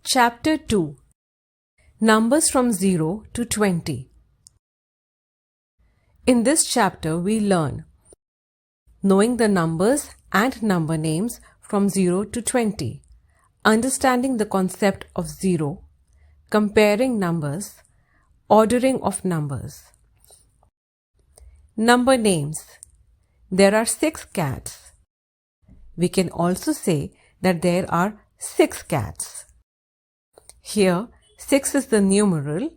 Chapter 2 Numbers from 0 to 20. In this chapter we learn knowing the numbers and number names from 0 to 20, understanding the concept of zero, comparing numbers, ordering of numbers. Number names. There are 6 cats. We can also say that there are 6 cats. Here 6 is the numeral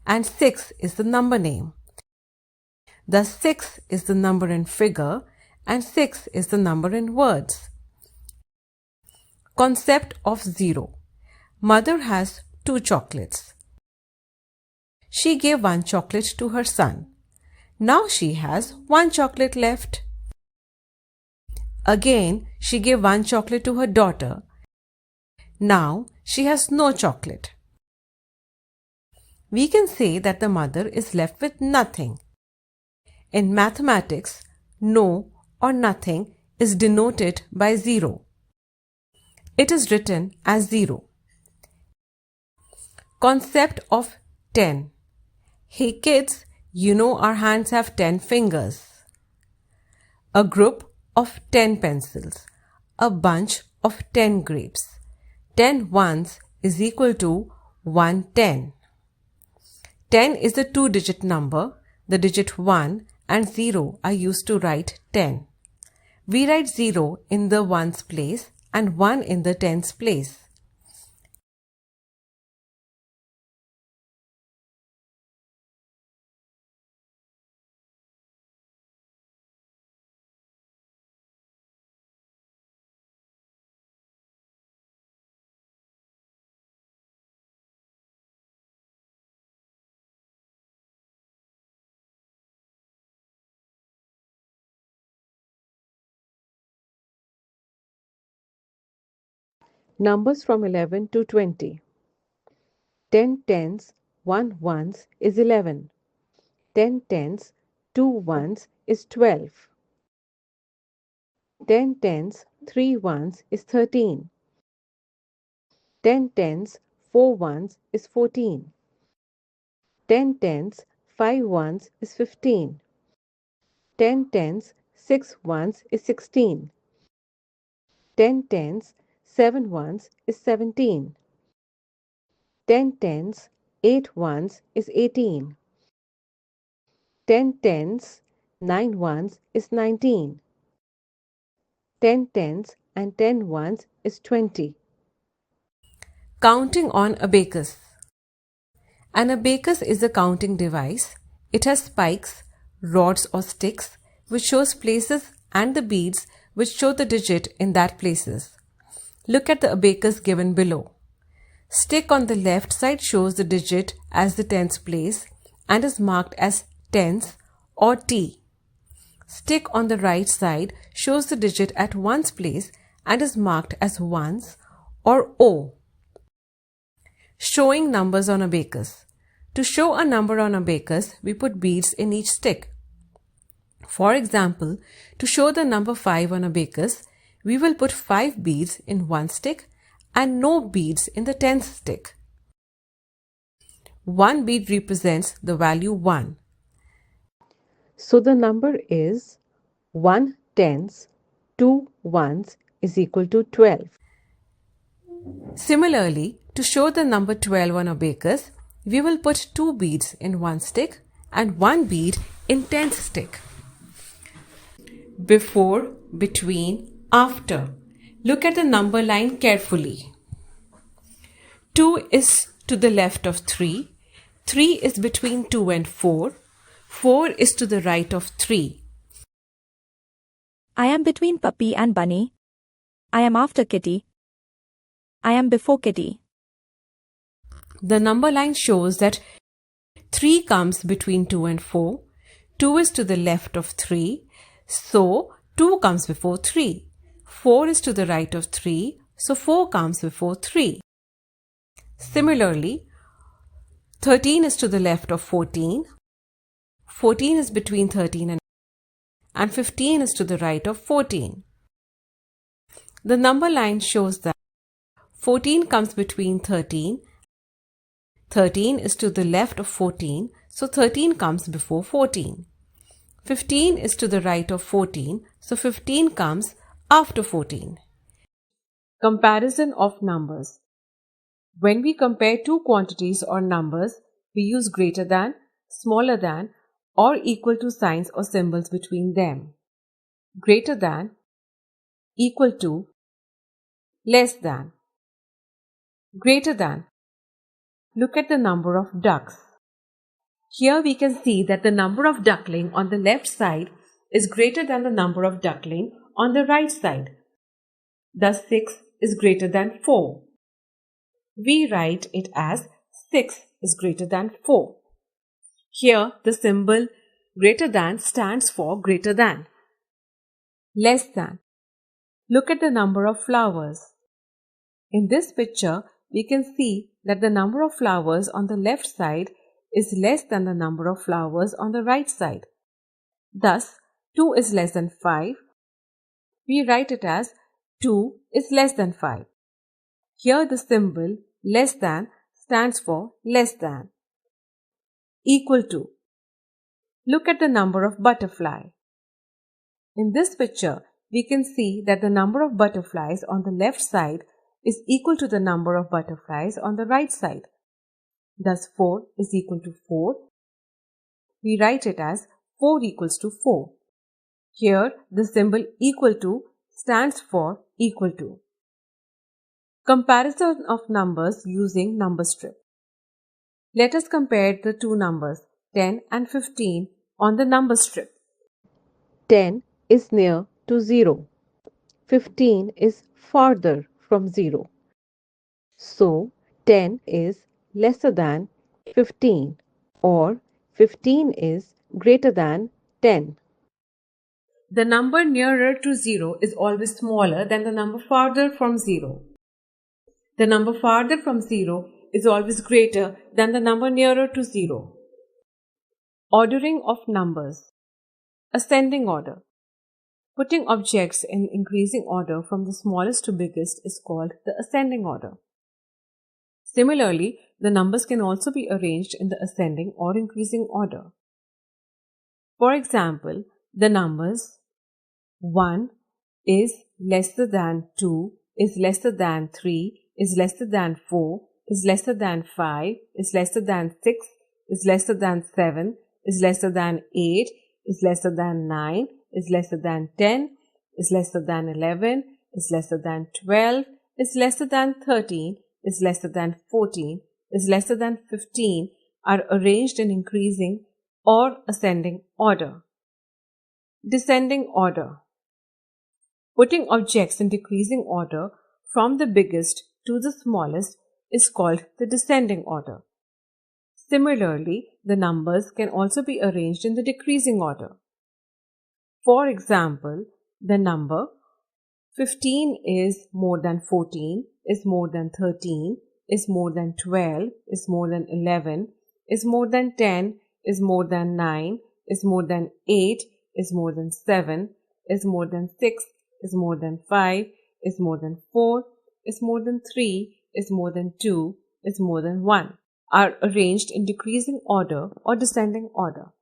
and 6 is the number name. Thus 6 is the number in figure and 6 is the number in words. Concept of zero. Mother has 2 chocolates. She gave 1 chocolate to her son. Now she has 1 chocolate left. Again, she gave 1 chocolate to her daughter. Now she has no chocolate. We can say that the mother is left with nothing. In mathematics, no or nothing is denoted by 0. It is written as 0. Concept of 10. Hey kids, you know our hands have 10 fingers. A group of 10 pencils. A bunch of 10 grapes. 10 ones is equal to 110. 10 is a 2-digit number. The digit 1 and 0 are used to write 10. We write 0 in the ones place and 1 in the tens place. Numbers from 11 to 20. 10 tens, 1 ones is 11. 10 tens, 2 ones is 12. 10 tens, 3 ones is 13. 10 tens, 4 ones is 14. 10 tens, 5 ones is 15. 10 tens, 6 ones is 16. 10 tens, 7 ones is 17. 10 tens, 8 ones is 18. 10 tens, 9 ones is 19. 10 tens and 10 ones is 20. Counting on abacus. An abacus is a counting device. It has spikes, rods or sticks which shows places and the beads which show the digit in that places. Look at the abacus given below. Stick on the left side shows the digit as the tens place and is marked as tens or T. Stick on the right side shows the digit at ones place and is marked as ones or O. Showing numbers on abacus. To show a number on abacus, we put beads in each stick. For example, to show the number 5 on abacus, we will put 5 beads in one stick and no beads in the 10th stick. One bead represents the value 1. So the number is 1 tens, 2 ones is equal to 12. Similarly, to show the number 12 on abacus, we will put 2 beads in one stick and 1 bead in 10th stick. Before, between, after. Look at the number line carefully. 2 is to the left of 3. 3 is between 2 and 4. 4 is to the right of 3. I am between Puppy and Bunny. I am after Kitty. I am before Kitty. The number line shows that 3 comes between 2 and 4. 2 is to the left of 3. So 2 comes before 3. 4 is to the right of 3. So 4 comes before 3. Similarly, 13 is to the left of 14. 14 is between 13 and 15 is to the right of 14. The number line shows that 14 comes between 13. 13 is to the left of 14, so 13 comes before 14. 15 is to the right of 14, so 15 comes after 14. Comparison of numbers. When we compare two quantities or numbers, we use greater than, smaller than, or equal to signs or symbols between them. Greater than, equal to, less than. Greater than. Look at the number of ducks. Here we can see that the number of duckling on the left side is greater than the number of duckling on the right side. Thus 6 is greater than 4. We write it as 6 is greater than 4. Here the symbol greater than stands for greater than. Less than. Look at the number of flowers. In this picture, we can see that the number of flowers on the left side is less than the number of flowers on the right side. Thus, 2 is less than 5. We write it as 2 is less than 5. Here the symbol less than stands for less than. Equal to. Look at the number of butterfly. In this picture, we can see that the number of butterflies on the left side is equal to the number of butterflies on the right side. Thus 4 is equal to 4. We write it as 4 equals to 4. Here the symbol equal to stands for equal to. Comparison of numbers using number strip. Let us compare the two numbers 10 and 15 on the number strip. 10 is near to 0. 15 is farther from 0. So 10 is lesser than 15 or 15 is greater than 10. The number nearer to 0 is always smaller than the number farther from 0. The number farther from 0 is always greater than the number nearer to 0. Ordering of numbers. Ascending order. Putting objects in increasing order from the smallest to biggest is called the ascending order. Similarly, the numbers can also be arranged in the ascending or increasing order. For example, the numbers 1 is lesser than 2, is lesser than 3, is lesser than 4, is lesser than 5, is lesser than 6, is lesser than 7, is lesser than 8, is lesser than 9, is lesser than 10, is lesser than 11, is lesser than 12, is lesser than 13, is lesser than 14, is lesser than 15 are arranged in increasing or ascending order. Descending order. Putting objects in decreasing order from the biggest to the smallest is called the descending order. Similarly, the numbers can also be arranged in the decreasing order. For example, the number 15 is more than 14, is more than 13, is more than 12, is more than 11, is more than 10, is more than 9, is more than 8, is more than 7, is more than 6, is more than 5, is more than 4, is more than 3, is more than 2, is more than 1 are arranged in decreasing order or descending order.